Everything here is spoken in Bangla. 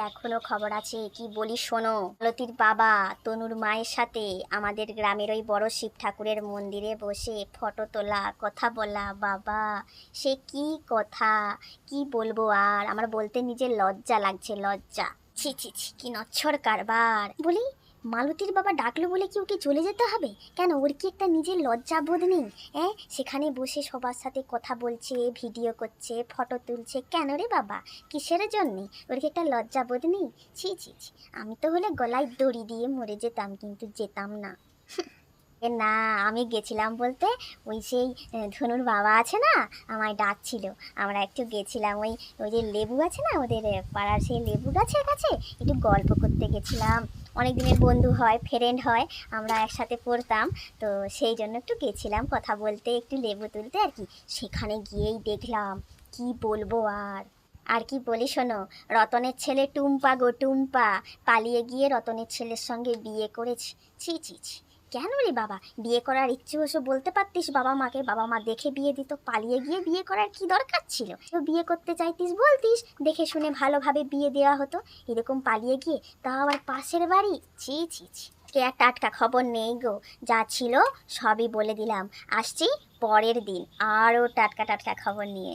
এখনো খবর আছে, কি বলি শোনো। মালতীর বাবা তনুর মায়ের সাথে আমাদের গ্রামের ওই বড় শিব ঠাকুরের মন্দিরে বসে ফটো তোলা, কথা বলা, বাবা সে কি কথা, কি বলবো। আর আমার বলতে নিজের লজ্জা লাগছে, লজ্জা। ছি ছি ছি, কি নচ্ছর কারবার। বলি, মালতীর বাবা ডাকলো বলে কি ওকে চলে যেতে হবে? কেন, ওর কি একটা নিজের লজ্জা বোধ নেই? সেখানে বসে সবার সাথে কথা বলছে, ভিডিও করছে, ফটো তুলছে, কেন রে বাবা? কিসের জন্যে? ওর কি একটা লজ্জা বোধ নেই? ছি ছি ছি, আমি তো হলে গলায় দড়ি দিয়ে মরে যেতাম, কিন্তু যেতাম না। না, আমি গেছিলাম বলতে ওই সেই ধনুর বাবা আছে না, আমায় ডাকছিল। আমরা একটু গেছিলাম ওই ওই যে লেবু আছে না ওদের পাড়ার, সেই লেবু গাছের কাছে একটু গল্প করতে গেছিলাম। অনেক দিনের বন্ধু হয়, ফ্রেন্ড হয়, আমরা একসাথে পড়তাম। তো সেই জন্য একটু গেছিলাম কথা বলতে, একটু লেবু তুলতে আর কি। সেখানে গিয়েই দেখলাম, কি বলবো আর। আর কি বলি শোনো, রতনের ছেলে টুম্পা গো টুম্পা পালিয়ে গিয়ে রতনের ছেলের সঙ্গে বিয়ে করেছে। ছি ছি ছি, কেন রে বাবা? বিয়ে করার ইচ্ছে হচ্ছে বলতে পারতিস বাবা মাকে, বাবা মা দেখে বিয়ে দিত। পালিয়ে গিয়ে বিয়ে করার কি দরকার ছিল? তো বিয়ে করতে চাইতিস বলতিস, দেখে শুনে ভালোভাবে বিয়ে দেওয়া হতো। এরকম পালিয়ে গিয়ে, তাও আবার পাশের বাড়ি। ছি ছি ছি, কে আর টাটকা খবর নেই গো, যা ছিল সবই বলে দিলাম। আসছি পরের দিন আরও টাটকা টাটকা খবর নিয়ে।